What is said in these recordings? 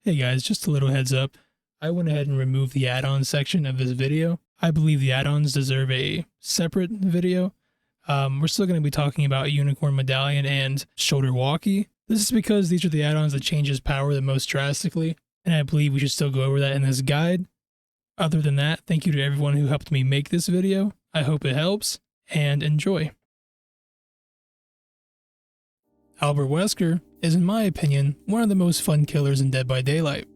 Hey guys, just a little heads up. I went ahead and removed the add-on section of this video. I believe the add-ons deserve a separate video. We're still going to be talking about Unicorn Medallion and Shoulder Walkie. This is because these are the add-ons that change his power the most drastically, and I believe we should still go over that in this guide. Other than that, thank you to everyone who helped me make this video. I hope it helps, and enjoy. Albert Wesker is, in my opinion, one of the most fun killers in Dead by Daylight.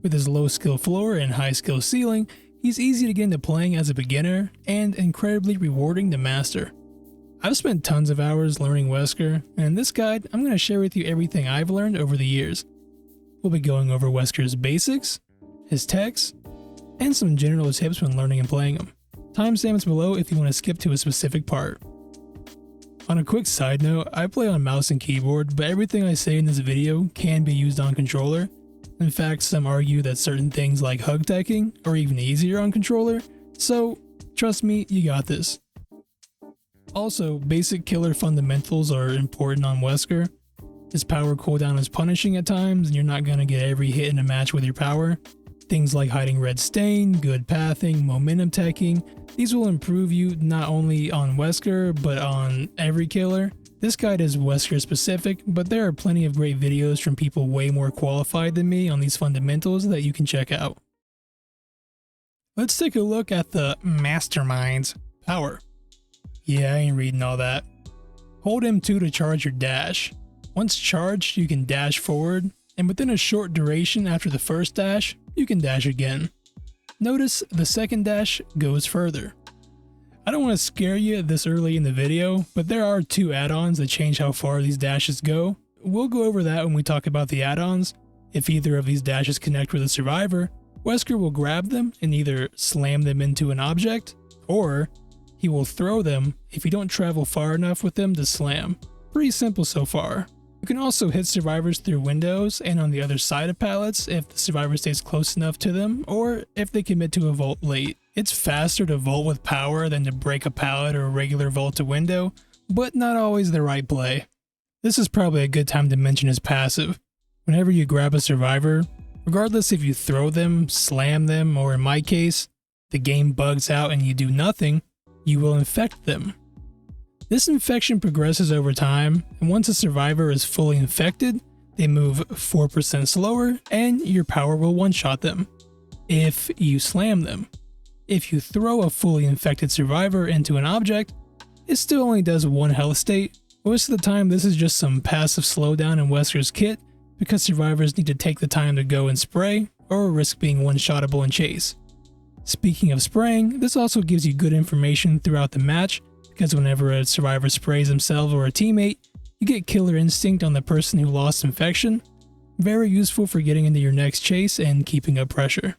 With his low skill floor and high skill ceiling, he's easy to get into playing as a beginner and incredibly rewarding to master. I've spent tons of hours learning Wesker, and in this guide I'm going to share with you everything I've learned over the years. We'll be going over Wesker's basics, his techs, and some general tips when learning and playing him. Timestamps below if you want to skip to a specific part. On a quick side note, I play on mouse and keyboard, but everything I say in this video can be used on controller. In fact, some argue that certain things like hug teching are even easier on controller, so trust me, you got this. Also, basic killer fundamentals are important on Wesker. His power cooldown is punishing at times, and you're not going to get every hit in a match with your power. Things like hiding red stain, good pathing, momentum teching, these will improve you not only on Wesker, but on every killer. This guide is Wesker specific, but there are plenty of great videos from people way more qualified than me on these fundamentals that you can check out. Let's take a look at the Mastermind's power. Yeah, I ain't reading all that. Hold M2 to charge your dash. Once charged, you can dash forward, and within a short duration after the first dash, you can dash again. Notice the second dash goes further. I don't want to scare you this early in the video, but there are two add-ons that change how far these dashes go. We'll go over that when we talk about the add-ons. If either of these dashes connect with a survivor, Wesker will grab them and either slam them into an object, or he will throw them if you don't travel far enough with them to slam. Pretty simple so far. You can also hit survivors through windows and on the other side of pallets if the survivor stays close enough to them, or if they commit to a vault late. It's faster to vault with power than to break a pallet or a regular vault to window, but not always the right play. This is probably a good time to mention his passive. Whenever you grab a survivor, regardless if you throw them, slam them, or in my case, the game bugs out and you do nothing, you will infect them. This infection progresses over time, and once a survivor is fully infected, they move 4% slower and your power will one-shot them, if you slam them. If you throw a fully infected survivor into an object, it still only does one health state. Most of the time this is just some passive slowdown in Wesker's kit, because survivors need to take the time to go and spray, or risk being one-shottable in chase. Speaking of spraying, this also gives you good information throughout the match, because whenever a survivor sprays himself or a teammate, you get killer instinct on the person who lost infection. Very useful for getting into your next chase and keeping up pressure.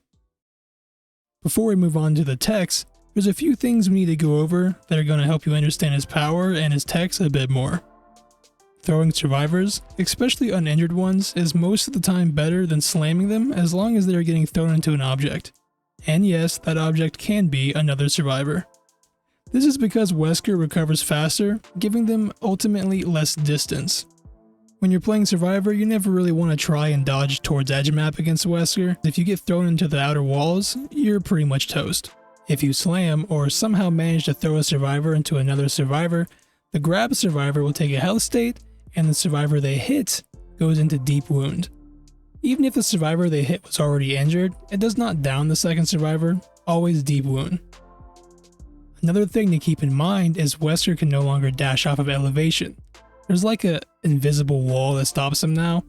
Before we move on to the techs, there's a few things we need to go over that are going to help you understand his power and his techs a bit more. Throwing survivors, especially uninjured ones, is most of the time better than slamming them as long as they are getting thrown into an object. And yes, that object can be another survivor. This is because Wesker recovers faster, giving them ultimately less distance. When you're playing Survivor, you never really want to try and dodge towards edge map against Wesker. If you get thrown into the outer walls, you're pretty much toast. If you slam or somehow manage to throw a survivor into another survivor, the grab survivor will take a health state, and the survivor they hit goes into deep wound. Even if the survivor they hit was already injured, it does not down the second survivor, always deep wound. Another thing to keep in mind is Wesker can no longer dash off of elevation. There's like an invisible wall that stops him now.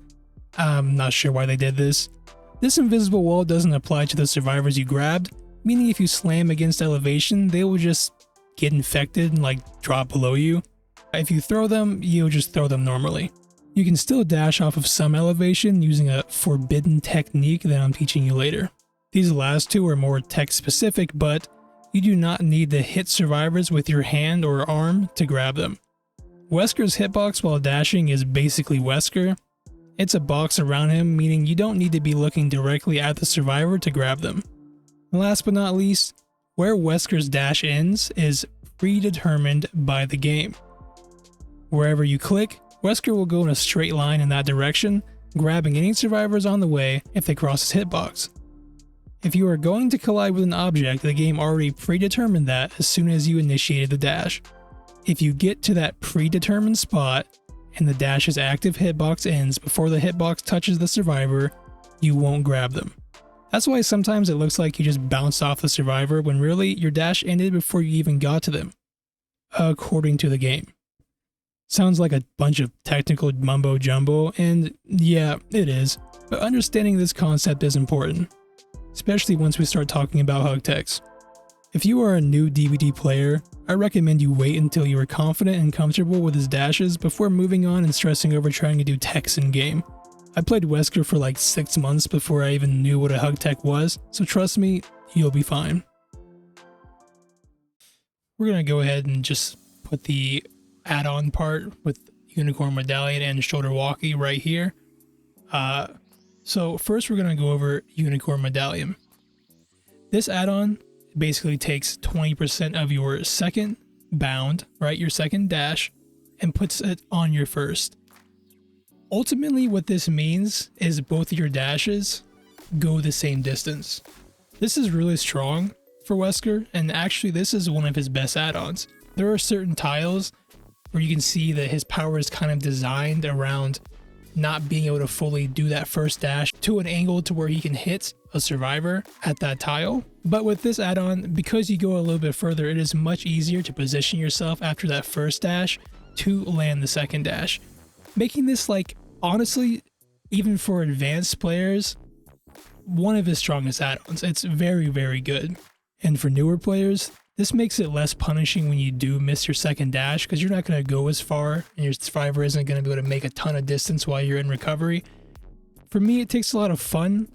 I'm not sure why they did this. This invisible wall doesn't apply to the survivors you grabbed, meaning if you slam against elevation, they will just get infected and like drop below you. If you throw them, you'll just throw them normally. You can still dash off of some elevation using a forbidden technique that I'm teaching you later. These last two are more tech specific, but you do not need to hit survivors with your hand or arm to grab them. Wesker's hitbox while dashing is basically Wesker. It's a box around him, meaning you don't need to be looking directly at the survivor to grab them. Last but not least, where Wesker's dash ends is predetermined by the game. Wherever you click, Wesker will go in a straight line in that direction, grabbing any survivors on the way if they cross his hitbox. If you are going to collide with an object, the game already predetermined that as soon as you initiated the dash. If you get to that predetermined spot and the dash's active hitbox ends before the hitbox touches the survivor, you won't grab them. That's why sometimes it looks like you just bounced off the survivor when really your dash ended before you even got to them, according to the game. Sounds like a bunch of technical mumbo jumbo, and yeah, it is, but understanding this concept is important, especially once we start talking about hug techs. If you are a new DVD player, I recommend you wait until you are confident and comfortable with his dashes before moving on and stressing over trying to do techs in game. I played Wesker for like 6 months before I even knew what a hug tech was, so trust me, you'll be fine. We're gonna go ahead and just put the add-on part with unicorn medallion and shoulder walkie right here. So first we're gonna go over unicorn medallion. This add-on basically takes 20% of your second bound, right, your second dash, and puts it on your first. Ultimately, what this means is both of your dashes go the same distance. This is really strong for Wesker, and actually this is one of his best add-ons. There are certain tiles where you can see that his power is kind of designed around not being able to fully do that first dash to an angle to where he can hit a survivor at that tile. But with this add-on, because you go a little bit further, it is much easier to position yourself after that first dash to land the second dash, making this, like, honestly, even for advanced players, one of his strongest add-ons. It's very, very good. And for newer players, this makes it less punishing when you do miss your second dash, because you're not going to go as far and your survivor isn't going to be able to make a ton of distance while you're in recovery. For me, it takes a lot of fun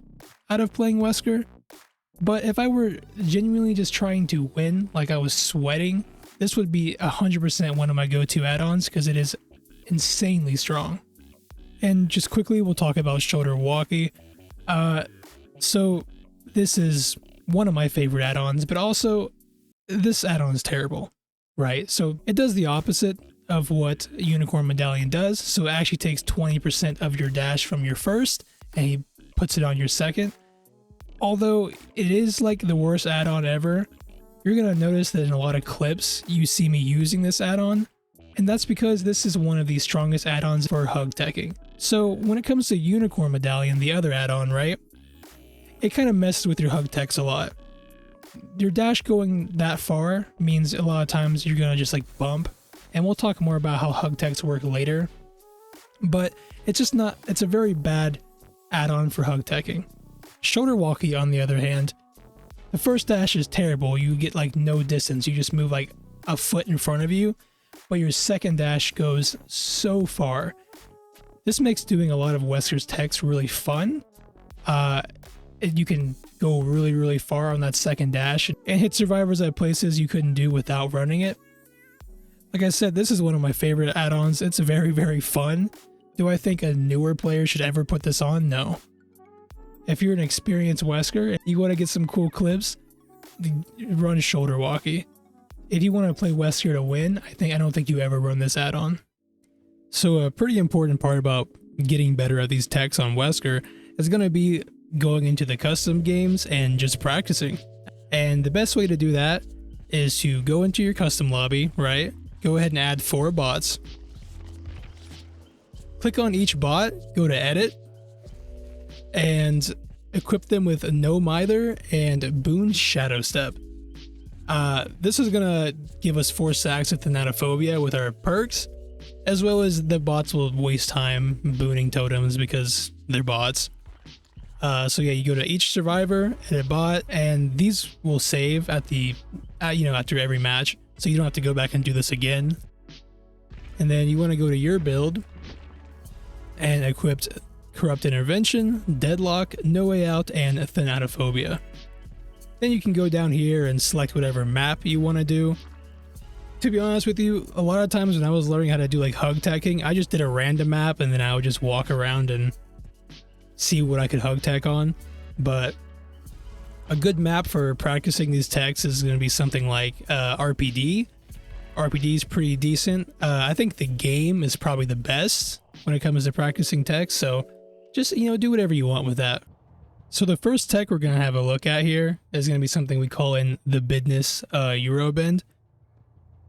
out of playing Wesker, but if I were genuinely just trying to win, like I was sweating, this would be 100% one of my go-to add-ons because it is insanely strong. And just quickly, we'll talk about shoulder walkie. So this is one of my favorite add-ons, but also this add-on is terrible, right? So it does the opposite of what Unicorn Medallion does. So it actually takes 20% of your dash from your first and he puts it on your second. Although it is like the worst add-on ever, you're going to notice that in a lot of clips, you see me using this add-on. And that's because this is one of the strongest add-ons for hug teching. So when it comes to Unicorn Medallion, the other add-on, right? It kind of messes with your hug techs a lot. Your dash going that far means a lot of times you're going to just like bump. And we'll talk more about how hug techs work later. But it's just not, it's a very bad add-on for hug teching. Shoulder walkie, on the other hand, the first dash is terrible. You get like no distance. You just move like a foot in front of you. But your second dash goes so far. This makes doing a lot of Wesker's techs really fun. You can go really, really far on that second dash and hit survivors at places you couldn't do without running it. Like I said, this is one of my favorite add-ons. It's very, very fun. Do I think a newer player should ever put this on? No. If you're an experienced Wesker and you want to get some cool clips, run shoulder walkie. If you want to play Wesker to win, I don't think you ever run this add-on. So a pretty important part about getting better at these techs on Wesker is going to be going into the custom games and just practicing. And the best way to do that is to go into your custom lobby, right? Go ahead and add 4 bots. Click on each bot, go to edit, and equip them with No Mither and Boon Shadow Step. This is gonna give us 4 stacks of Thanatophobia with our perks, as well as the bots will waste time booning totems because they're bots. So yeah, you go to each survivor, edit bot, and these will save at the, after every match, so you don't have to go back and do this again. And then you want to go to your build and equip Corrupt Intervention, Deadlock, No Way Out, and Thanatophobia. Then you can go down here and select whatever map you want to do. To be honest with you, a lot of times when I was learning how to do like hug teching, I just did a random map and then I would just walk around and see what I could hug tech on. But a good map for practicing these techs is going to be something like RPD. RPD is pretty decent. I think the game is probably the best when it comes to practicing techs. So just, you know, do whatever you want with that. So the first tech we're going to have a look at here is going to be something we call in the business Urobend.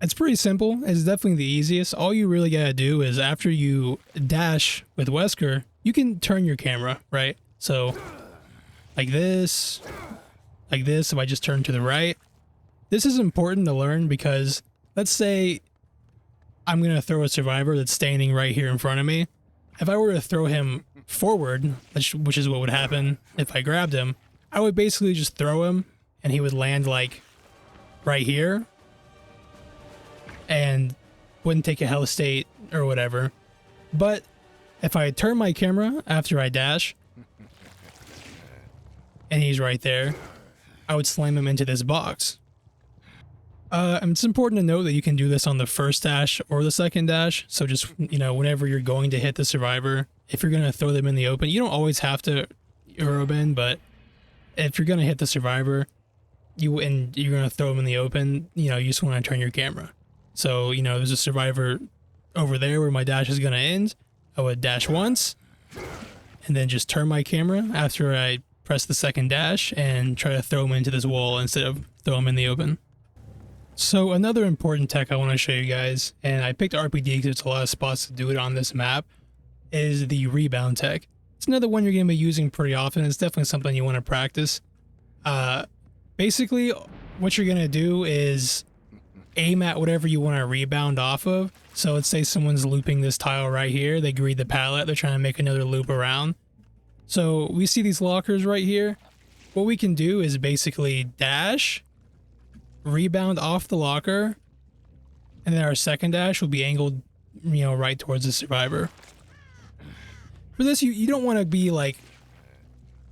It's pretty simple. It's definitely the easiest. All you really got to do is after you dash with Wesker, you can turn your camera, right? So like this, if I just turn to the right. This is important to learn because let's say I'm going to throw a survivor that's standing right here in front of me. If I were to throw him forward, which is what would happen if I grabbed him, I would basically just throw him and he would land like right here and wouldn't take a hell state or whatever. But if I turn my camera after I dash and he's right there, I would slam him into this box. It's important to note that you can do this on the first dash or the second dash. So just, you know, whenever you're going to hit the survivor, if you're going to throw them in the open, you don't always have to Urobend, but if you're going to hit the survivor, you're going to throw them in the open, you know, you just want to turn your camera. So, you know, there's a survivor over there where my dash is going to end. I would dash once and then just turn my camera after I press the second dash and try to throw them into this wall instead of throw them in the open. So another important tech I want to show you guys, and I picked RPD because there's a lot of spots to do it on this map, is the Rebound tech. It's another one you're going to be using pretty often. It's definitely something you want to practice. Basically, what you're going to do is aim at whatever you want to rebound off of. So let's say someone's looping this tile right here. They greed the pallet. They're trying to make another loop around. So we see these lockers right here. What we can do is basically dash, rebound off the locker, and then our second dash will be angled, you know, right towards the survivor. For this, you don't want to be like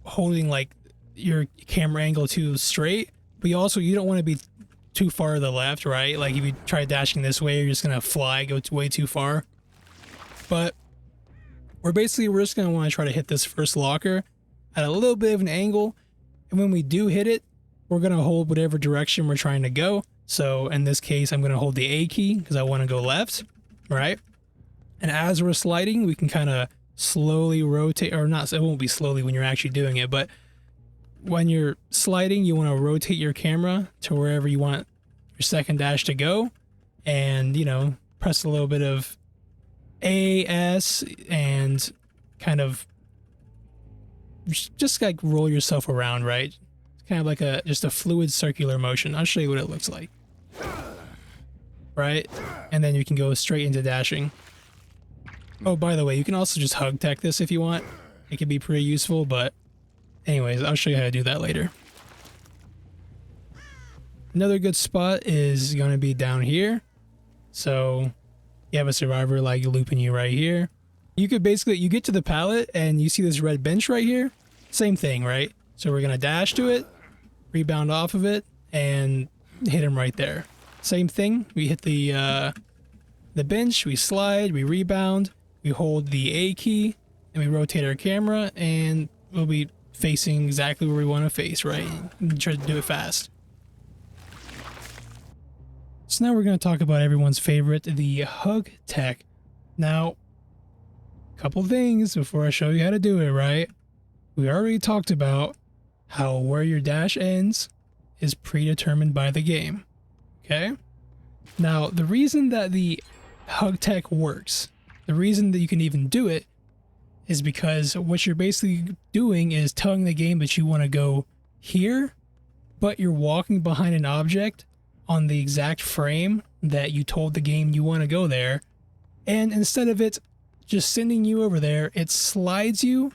holding like your camera angle too straight, but you don't want to be too far to the left, right? Like if you try dashing this way, you're just gonna fly, go way too far. But we're just gonna want to try to hit this first locker at a little bit of an angle, and when we do hit it, we're going to hold whatever direction we're trying to go. So in this case, I'm going to hold the A key because I want to go left, right? And as we're sliding, we can kind of slowly rotate, or not, it won't be slowly when you're actually doing it, but when you're sliding, you want to rotate your camera to wherever you want your second dash to go. And, you know, press a little bit of A, S, and kind of just like roll yourself around, right? Kind of like just a fluid circular motion. I'll show you what it looks like. Right? And then you can go straight into dashing. Oh, by the way, you can also just hug tech this if you want. It can be pretty useful, but anyways, I'll show you how to do that later. Another good spot is going to be down here. So you have a survivor like looping you right here. You could basically, you get to the pallet and you see this red bench right here. Same thing, right? So we're going to dash to it, rebound off of it, and hit him right there. Same thing. We hit the bench, we slide, we rebound, we hold the A key, and we rotate our camera, and we'll be facing exactly where we want to face, right? And try to do it fast. So now we're going to talk about everyone's favorite, the hug tech. Now, a couple things before I show you how to do it, right? We already talked about how where your dash ends is predetermined by the game, okay? Now, the reason that the hug tech works, the reason that you can even do it, is because what you're basically doing is telling the game that you want to go here, but you're walking behind an object on the exact frame that you told the game you want to go there, and instead of it just sending you over there, it slides you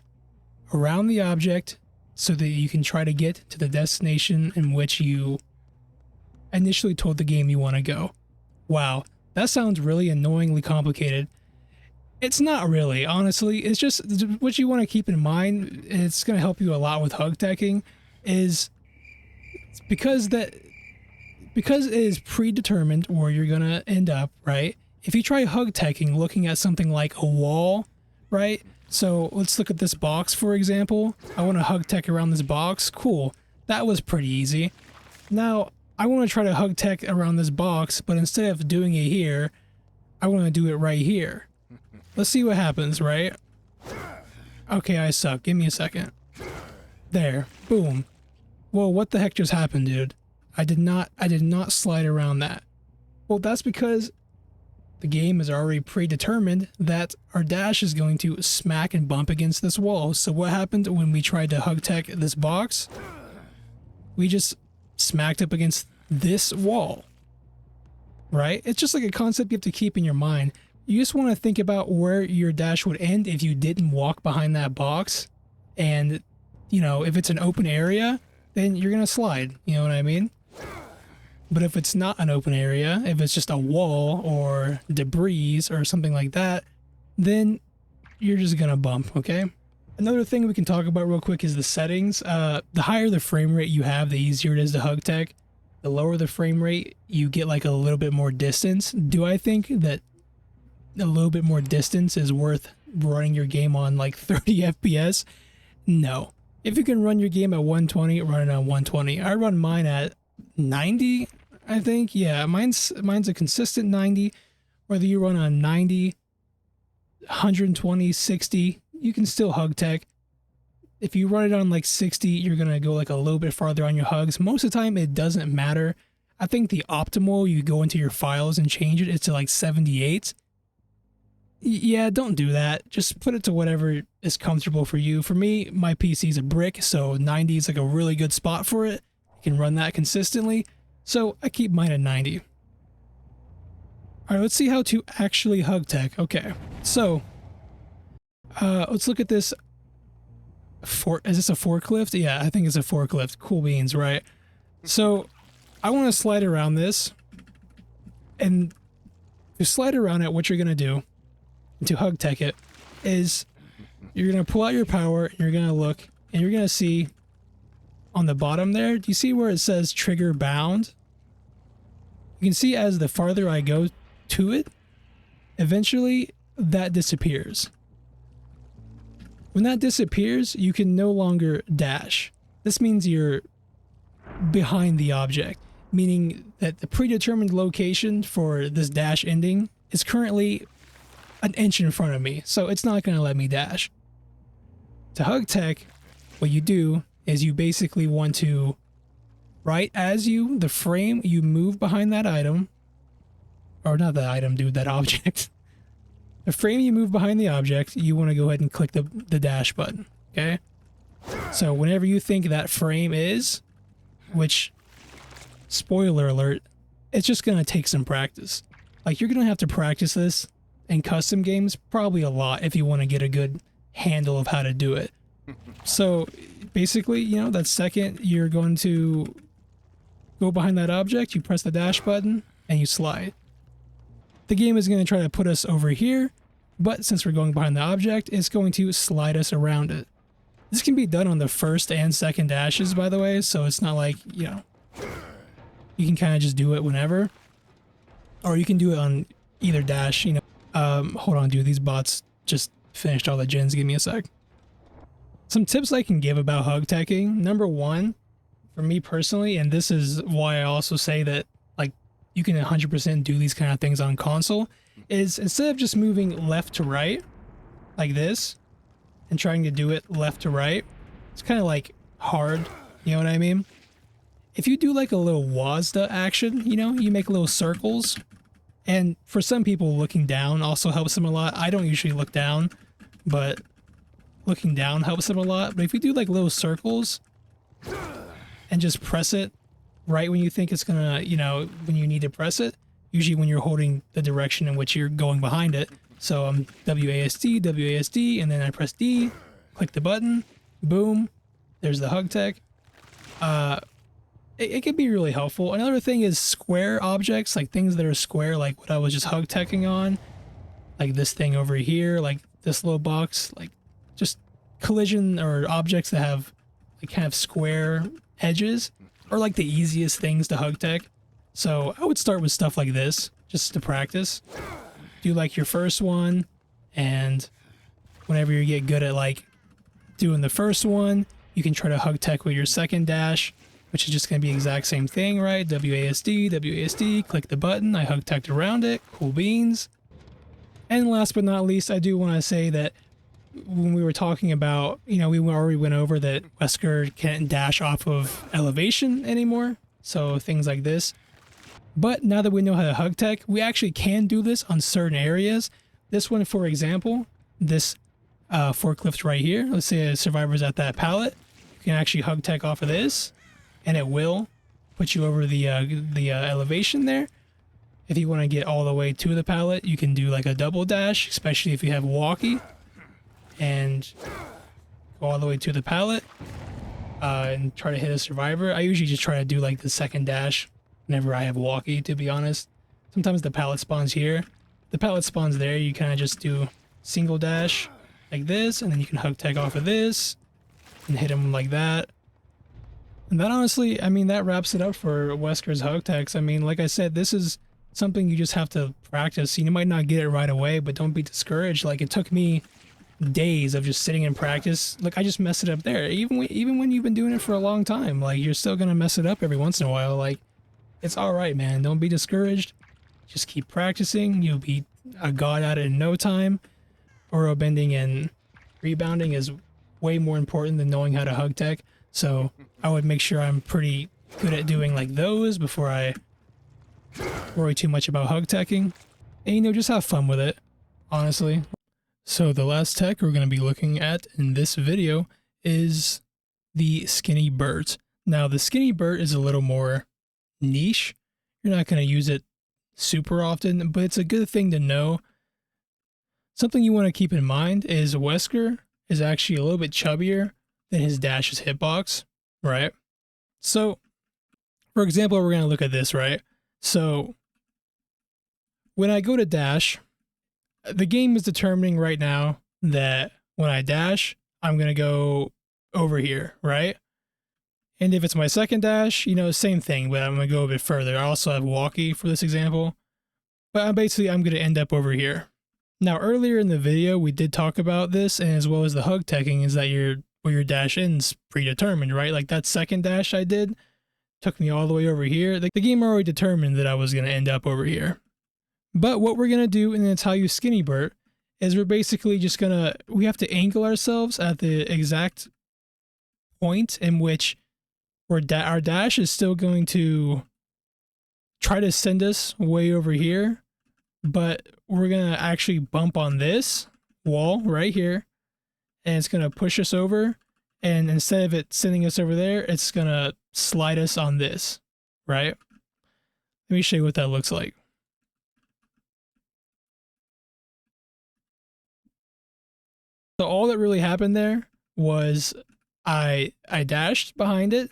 around the object so that you can try to get to the destination in which you initially told the game you want to go. Wow, that sounds really annoyingly complicated. It's not really, honestly. It's just what you want to keep in mind. It's going to help you a lot with hug teching, is because it is predetermined where you're going to end up, right? If you try hug teching looking at something like a wall, right? So let's look at this box, for example. I want to hug tech around this box. Cool. That was pretty easy. Now, I want to try to hug tech around this box, but instead of doing it here, I want to do it right here. Let's see what happens, right? Okay, I suck. Give me a second. There. Boom. Whoa, what the heck just happened, dude? I did not slide around that. Well, that's because the game is already predetermined that our dash is going to smack and bump against this wall. So what happened when we tried to hug tech this box? We just smacked up against this wall, right? It's just like a concept you have to keep in your mind. You just want to think about where your dash would end if you didn't walk behind that box. And, you know, if it's an open area, then you're going to slide. You know what I mean? But if it's not an open area, if it's just a wall or debris or something like that, then you're just going to bump, okay? Another thing we can talk about real quick is the settings. The higher the frame rate you have, the easier it is to hug tech. The lower the frame rate, you get like a little bit more distance. Do I think that a little bit more distance is worth running your game on like 30 FPS? No. If you can run your game at 120, run it on 120. I run mine at 90, I think. Yeah, mine's a consistent 90. Whether you run on 90, 120, 60, you can still hug tech. If you run it on like 60, you're going to go like a little bit farther on your hugs. Most of the time, it doesn't matter. I think the optimal, you go into your files and change it, it's to like 78. Yeah, don't do that. Just put it to whatever is comfortable for you. For me, my PC is a brick, so 90 is like a really good spot for it. You can run that consistently. So I keep mine at 90. All right, let's see how to actually hug tech. Okay, so let's look at this. Is this a forklift? Yeah, I think it's a forklift. Cool beans, right? So I want to slide around this. And to slide around it, what you're going to do to hug tech it is you're going to pull out your power, and you're going to look, and you're going to see on the bottom there, do you see where it says trigger bound? You can see as the farther I go to it, eventually that disappears. When that disappears, you can no longer dash. This means you're behind the object, meaning that the predetermined location for this dash ending is currently an inch in front of me, so it's not going to let me dash. To hug tech, what you do is you basically want to, right as the frame, you move behind that item, or not that item, dude, that object. The frame you move behind the object, you want to go ahead and click the dash button, okay? So whenever you think that frame is, which, spoiler alert, it's just going to take some practice. Like, you're going to have to practice this in custom games probably a lot if you want to get a good handle of how to do it. So basically, you know, that second you're going to go behind that object, you press the dash button and you slide. The game is going to try to put us over here, but since we're going behind the object, it's going to slide us around it. This can be done on the first and second dashes, by the way, so it's not like, you know, you can kind of just do it whenever. Or you can do it on either dash, you know. Hold on, dude, these bots just finished all the gens. Give me a sec. Some tips I can give about hug teching. Number one, for me personally, and this is why I also say that, like, you can 100% do these kind of things on console, is instead of just moving left to right, like this, and trying to do it left to right, it's kind of like hard, you know what I mean? If you do like a little WASD action, you know, you make little circles, and for some people, looking down also helps them a lot. I don't usually look down, but looking down helps them a lot. But if you do like little circles and just press it right when you think it's gonna, you know, when you need to press it, usually when you're holding the direction in which you're going behind it. So I'm WASD, WASD, and then I press D, click the button, boom, there's the hug tech. It can be really helpful. Another thing is square objects, like things that are square, like what I was just hug teching on, like this thing over here, like this little box, like just collision or objects that have like kind of square edges are like the easiest things to hug tech. So I would start with stuff like this just to practice. Do like your first one, and whenever you get good at like doing the first one, you can try to hug tech with your second dash, which is just going to be the exact same thing, right? WASD, WASD, click the button, I hug teched around it, cool beans. And last but not least, I do want to say that when we were talking about, you know, we already went over that Wesker can't dash off of elevation anymore. So things like this. But now that we know how to hug tech, we actually can do this on certain areas. This one, for example, this forklift right here. Let's say a survivor's at that pallet. You can actually hug tech off of this, and it will put you over the elevation there. If you want to get all the way to the pallet, you can do like a double dash, especially if you have walkie, and go all the way to the pallet and try to hit a survivor. I usually just try to do like the second dash whenever I have walkie, to be honest. Sometimes the pallet spawns here. The pallet spawns there. You kind of just do single dash like this, and then you can hug tech off of this and hit him like that. And that honestly, I mean, that wraps it up for Wesker's hug techs. I mean, like I said, this is something you just have to practice. You might not get it right away, but don't be discouraged. Like, it took me days of just sitting in practice. Like, I just messed it up there. Even when you've been doing it for a long time, like, you're still gonna mess it up every once in a while. Like, it's all right, man. Don't be discouraged. Just keep practicing. You'll be a god at it in no time. Urobending and rebounding is way more important than knowing how to hug tech. So I would make sure I'm pretty good at doing like those before I worry too much about hug teching. And, you know, just have fun with it, honestly. So the last tech we're going to be looking at in this video is the skinny bert. Now, the skinny bert is a little more niche. You're not going to use it super often, but it's a good thing to know. Something you want to keep in mind is Wesker is actually a little bit chubbier than his dash's hitbox, right? So, for example, we're going to look at this, right? So, when I go to dash, the game is determining right now that when I dash, I'm going to go over here, right? And if it's my second dash, you know, same thing, but I'm going to go a bit further. I also have walkie for this example, but I'm going to end up over here. Now, earlier in the video, we did talk about this, and as well as the hug teching, is that where your dash ends predetermined, right? Like that second dash I did took me all the way over here. The game already determined that I was going to end up over here. But what we're going to do, and it's how you skinny bert, is we're basically just we have to angle ourselves at the exact point in which our dash is still going to try to send us way over here, but we're going to actually bump on this wall right here, and it's going to push us over, and instead of it sending us over there, it's going to slide us on this, right? Let me show you what that looks like. So all that really happened there was I dashed behind it,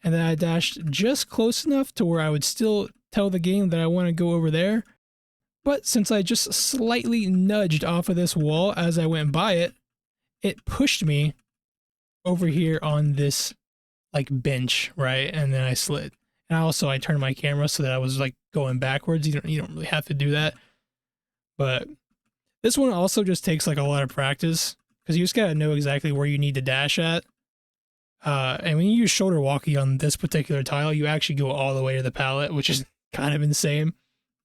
and then I dashed just close enough to where I would still tell the game that I want to go over there. But since I just slightly nudged off of this wall as I went by it, it pushed me over here on this like bench, right? And then I slid. And I turned my camera so that I was like going backwards. You don't really have to do that. But this one also just takes like a lot of practice, because you just gotta know exactly where you need to dash at. And when you use shoulder walkie on this particular tile, you actually go all the way to the pallet, which is kind of insane.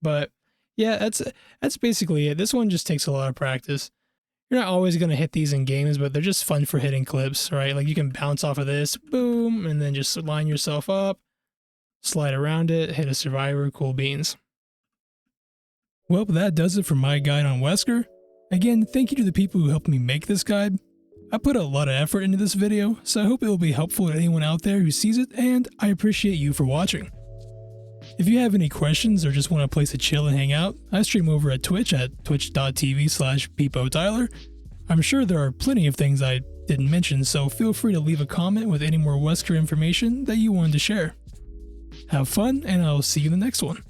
But yeah, that's basically it. This one just takes a lot of practice. You're not always going to hit these in games, but they're just fun for hitting clips, right? Like you can bounce off of this, boom, and then just line yourself up, slide around it, hit a survivor, cool beans. Well, that does it for my guide on Wesker. Again, thank you to the people who helped me make this guide. I put a lot of effort into this video, so I hope it will be helpful to anyone out there who sees it, and I appreciate you for watching. If you have any questions or just want a place to chill and hang out, I stream over at Twitch at twitch.tv/PeepoTyler. I'm sure there are plenty of things I didn't mention, so feel free to leave a comment with any more Wesker information that you wanted to share. Have fun, and I'll see you in the next one.